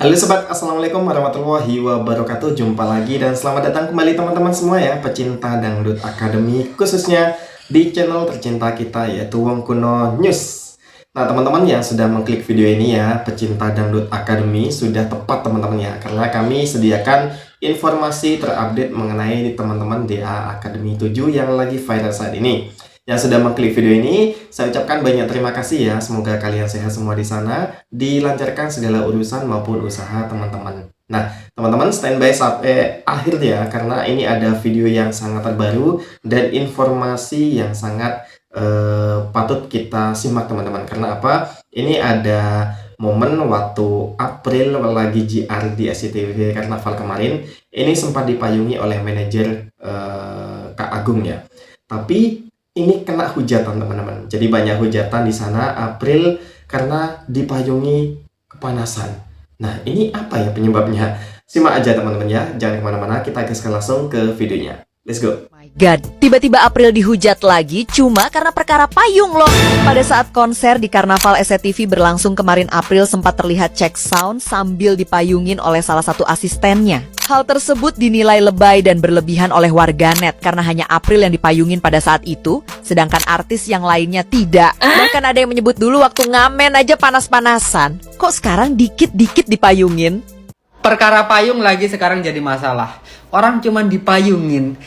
Halo sobat, assalamualaikum warahmatullahi wabarakatuh. Jumpa lagi dan selamat datang kembali teman-teman semua ya, pecinta Dangdut Academy, khususnya di channel tercinta kita yaitu Wong Kuno News. Nah teman-teman yang sudah mengklik video ini ya, pecinta Dangdut Academy, sudah tepat teman-teman ya, karena kami sediakan informasi terupdate mengenai teman-teman DA Academy 7 yang lagi viral saat ini. Yang sudah mengklik video ini, saya ucapkan banyak terima kasih ya. Semoga kalian sehat semua di sana, dilancarkan segala urusan maupun usaha teman-teman. Nah, teman-teman standby sampai akhir ya, karena ini ada video yang sangat terbaru dan informasi yang sangat patut kita simak teman-teman. Karena apa? Ini ada momen waktu April lagi JR di SCTV Karnaval kemarin. Ini sempat dipayungi oleh manajer Kak Agung ya. Tapi ini kena hujatan teman-teman. Jadi banyak hujatan di sana April karena dipayungi kepanasan. Nah ini apa ya penyebabnya? Simak aja teman-teman ya. Jangan kemana-mana, kita gaskan langsung ke videonya. Let's go. My God, tiba-tiba April dihujat lagi cuma karena perkara payung loh. Pada saat konser di Karnaval SCTV berlangsung kemarin, April sempat terlihat cek sound sambil dipayungin oleh salah satu asistennya. Hal tersebut dinilai lebay dan berlebihan oleh warganet karena hanya April yang dipayungin pada saat itu, sedangkan artis yang lainnya tidak. Bahkan ada yang menyebut dulu waktu ngamen aja panas-panasan, kok sekarang dikit-dikit dipayungin? Perkara payung lagi sekarang jadi masalah. Orang cuman dipayungin.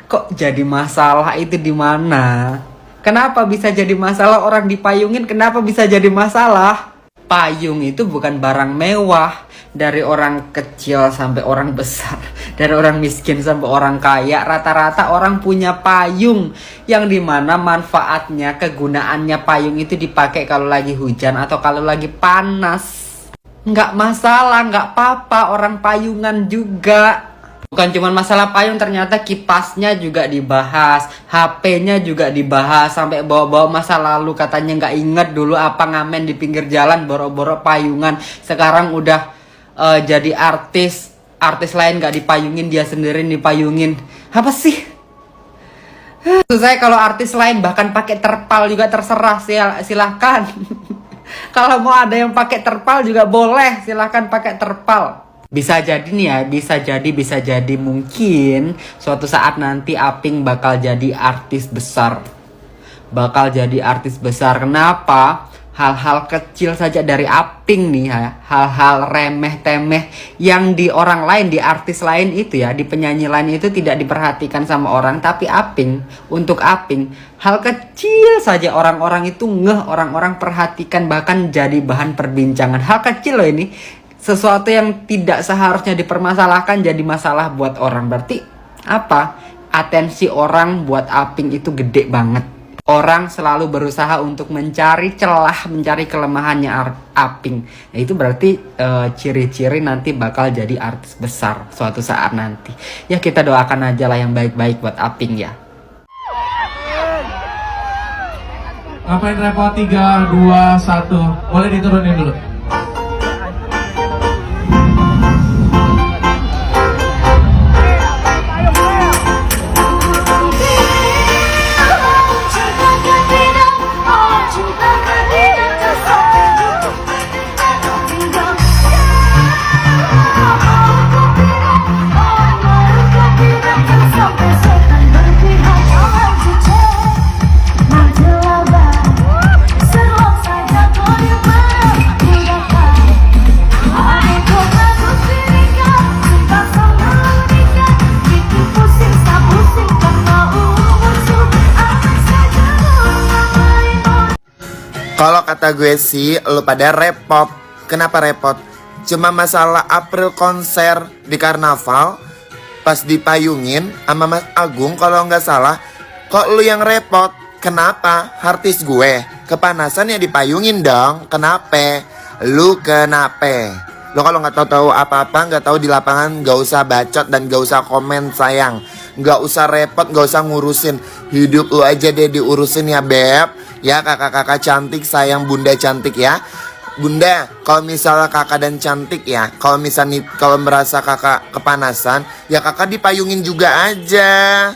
Kok jadi masalah itu di mana? Kenapa bisa jadi masalah orang dipayungin? Kenapa bisa jadi masalah? Payung itu bukan barang mewah. Dari orang kecil sampai orang besar, dari orang miskin sampai orang kaya, rata-rata orang punya payung. Yang dimana manfaatnya, kegunaannya payung itu dipakai kalau lagi hujan atau kalau lagi panas. Nggak masalah, nggak apa-apa, orang payungan juga. Bukan cuma masalah payung, ternyata kipasnya juga dibahas, HP-nya juga dibahas, sampai bawa-bawa masa lalu, katanya nggak inget dulu apa ngamen di pinggir jalan, boro-boro payungan. Sekarang udah jadi artis lain nggak dipayungin, dia sendiri dipayungin. Apa sih? Saya kalau artis lain bahkan pakai terpal juga terserah, silahkan. Kalau mau ada yang pakai terpal juga boleh, silahkan pakai terpal. Bisa jadi nih ya, bisa jadi mungkin suatu saat nanti Aping bakal jadi artis besar. Kenapa? Hal-hal kecil saja dari Aping nih ya, hal-hal remeh-temeh yang di orang lain, di artis lain itu ya, di penyanyi lain itu tidak diperhatikan sama orang, tapi untuk Aping, hal kecil saja orang-orang itu orang-orang perhatikan, bahkan jadi bahan perbincangan. Hal kecil loh ini, sesuatu yang tidak seharusnya dipermasalahkan jadi masalah buat orang. Berarti apa? Atensi orang buat Aping itu gede banget. Orang selalu berusaha untuk mencari celah, mencari kelemahannya Aping. Nah, itu berarti ciri-ciri nanti bakal jadi artis besar suatu saat nanti. Ya kita doakan aja lah yang baik-baik buat Aping ya. Ngapain repot? 3, 2, 1. Boleh diturunin dulu. Kalau kata gue sih, lu pada repot. Kenapa repot? Cuma masalah April konser di Karnaval, pas dipayungin sama Mas Agung kalau nggak salah. Kok lu yang repot? Kenapa? Artis gue kepanasan ya dipayungin dong. Kenapa? Lu kenapa? Lu kalau nggak tahu apa-apa, nggak tahu di lapangan, nggak usah bacot dan nggak usah komen sayang. Nggak usah repot, nggak usah ngurusin. Hidup lu aja deh diurusin ya beb. Ya kakak-kakak cantik, sayang bunda cantik ya. Bunda, kalau misalnya kakak dan cantik ya, kalau merasa kakak kepanasan, ya kakak dipayungin juga aja.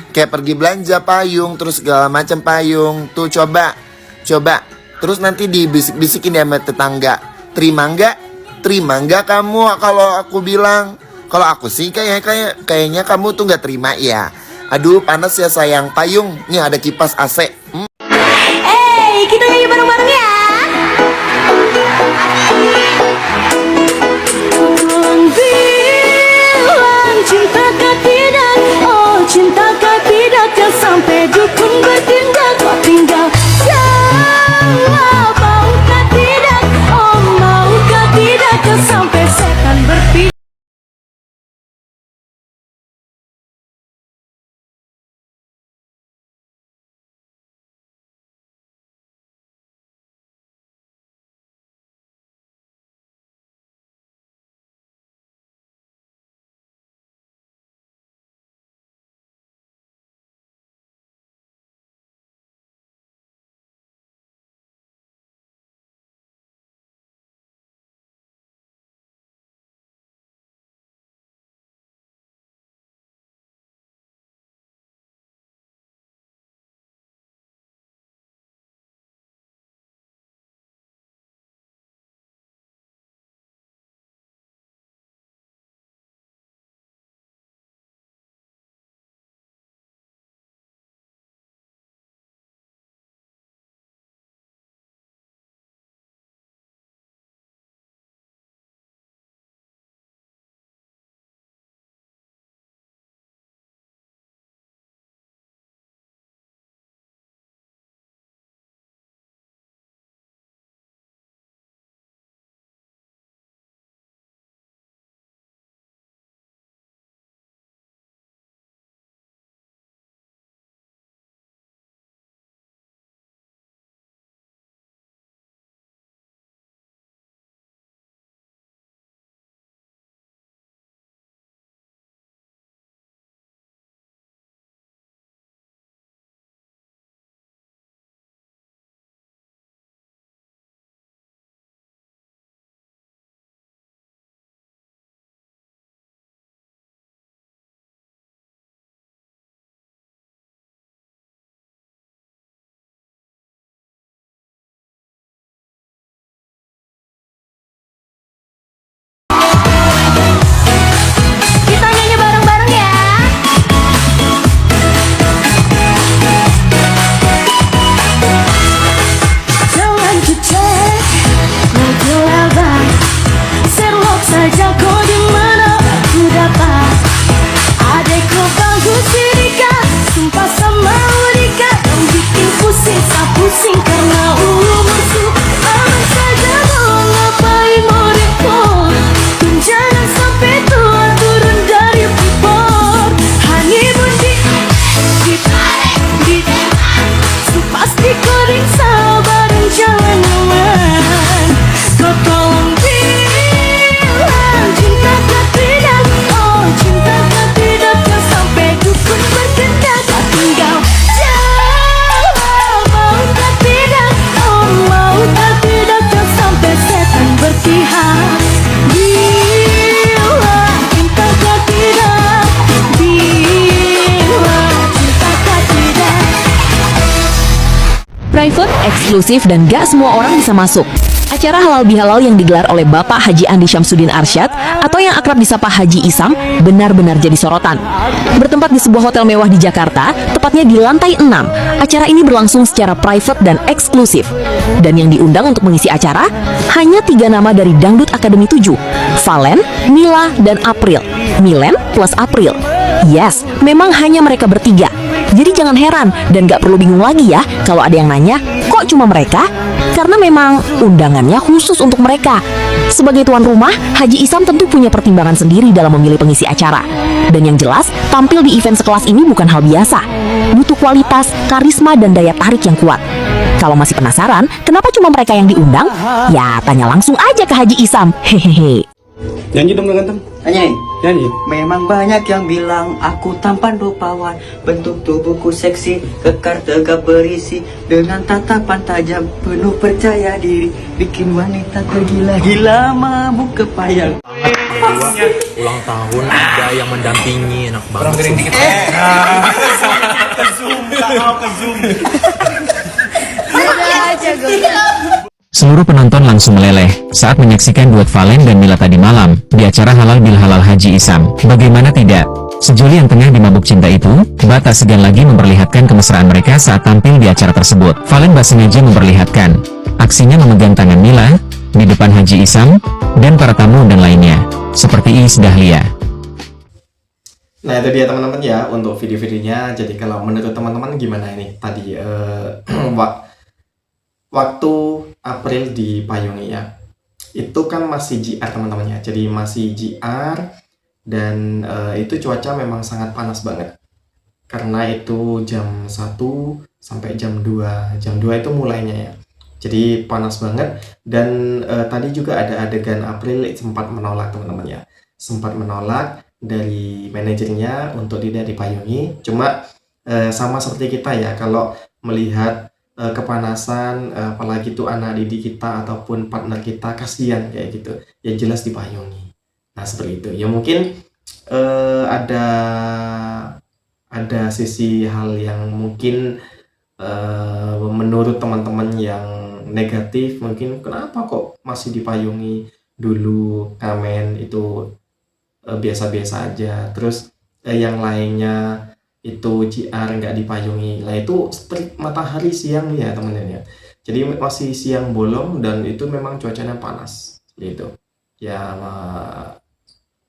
Kayak pergi belanja payung, terus segala macam payung. Tuh coba Terus nanti dibisik-bisikin ya sama tetangga. Terima nggak kamu kalau aku bilang? Kalau aku sih kayaknya kamu tuh nggak terima ya. Aduh panas ya sayang, payung. Nih ada kipas AC. Kita nyanyi bareng-bareng ya. Bilang cintakah tidak, oh cintakah tidak, jangan sampai dukun bertindak, kau tinggal jawab. Maukah tidak, oh maukah tidak, jangan sampai setan berpikir. Kita nyanyi bareng-bareng ya. Jangan cek mobil abang, serlok saja kau di mana aku dapat. Adekku bagus Dika, sumpah sama Dika, yang bikin pusing, tak pusing karena umurku. Aman saja mau ngapain mau repot, jangan sampai tua turun dari freeport. Honeymoon di pasti kering sabar dan jangan aman. Kau tolong bilang cintakah tidak, oh cintakah tidak, jangan sampai dukun berkendak, kau tinggal jawab. Maukah tidak, oh maukah tidak, jangan sampai setan berpihak. Bilang cintakah tidak, bilang cintakah tidak. Private, eksklusif, dan gak semua orang bisa masuk. Acara halal bihalal yang digelar oleh Bapak Haji Andi Syamsuddin Arsyad atau yang akrab disapa Haji Isam benar-benar jadi sorotan. Bertempat di sebuah hotel mewah di Jakarta, tepatnya di lantai 6, acara ini berlangsung secara private dan eksklusif. Dan yang diundang untuk mengisi acara hanya 3 nama dari Dangdut Akademi 7, Valen, Mila, dan April. Milen plus April. Yes, memang hanya mereka bertiga. Jadi jangan heran dan gak perlu bingung lagi ya kalau ada yang nanya, kok cuma mereka? Karena memang undangannya khusus untuk mereka. Sebagai tuan rumah, Haji Isam tentu punya pertimbangan sendiri dalam memilih pengisi acara. Dan yang jelas, tampil di event sekelas ini bukan hal biasa. Butuh kualitas, karisma, dan daya tarik yang kuat. Kalau masih penasaran, kenapa cuma mereka yang diundang? Ya, tanya langsung aja ke Haji Isam. Hehehe. Nyanyi dong ganteng. Nyanyi. Nyanyi. Memang banyak yang bilang aku tampan rupawan, bentuk tubuhku seksi, kekar tegap berisi, dengan tatapan tajam penuh percaya diri, bikin wanita tergila-gila mabuk kepayang. Ulang tahun ada yang mendampingi, enak banget. Kering dikit. Ke zoom. Seluruh penonton langsung meleleh saat menyaksikan duet Valen dan Mila tadi malam di acara Halal Bil Halal Haji Isam. Bagaimana tidak? Sejoli yang tengah dimabuk cinta itu, Ba tak segan lagi memperlihatkan kemesraan mereka saat tampil di acara tersebut. Valen bah sengaja memperlihatkan aksinya memegang tangan Mila di depan Haji Isam dan para tamu dan lainnya, seperti Iis Dahlia. Nah itu dia teman-teman ya untuk video-videonya. Jadi kalau menurut teman-teman gimana ini tadi waktu April dipayungi ya, itu kan masih JR teman-teman ya. Jadi masih JR dan itu cuaca memang sangat panas banget. Karena itu jam 1 sampai jam 2. Jam 2 itu mulainya ya. Jadi panas banget dan tadi juga ada adegan April sempat menolak teman-teman ya. Sempat menolak dari manajernya untuk tidak dipayungi. Cuma sama seperti kita ya, kalau melihat kepanasan apalagi itu anak didik kita ataupun partner kita, kasihan kayak gitu ya, jelas dipayungi. Nah seperti itu ya, mungkin ada sisi hal yang mungkin menurut teman-teman yang negatif, mungkin kenapa kok masih dipayungi, dulu Kamen itu biasa-biasa aja, terus yang lainnya itu JR nggak dipayungi lah, itu terik matahari siang ya teman-teman ya. Jadi masih siang bolong dan itu memang cuacanya panas gitu ya.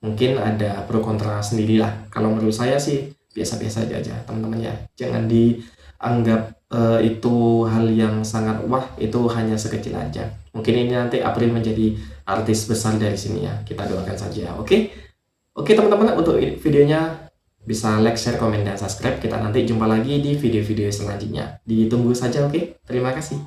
Mungkin ada pro kontra sendirilah. Kalau menurut saya sih biasa-biasa aja teman-teman ya, jangan dianggap itu hal yang sangat wah, itu hanya sekecil aja. Mungkin ini nanti April menjadi artis besar dari sini ya, kita doakan saja. Oke teman-teman, untuk videonya bisa like, share, komen, dan subscribe. Kita nanti jumpa lagi di video-video selanjutnya. Ditunggu saja, oke? Terima kasih.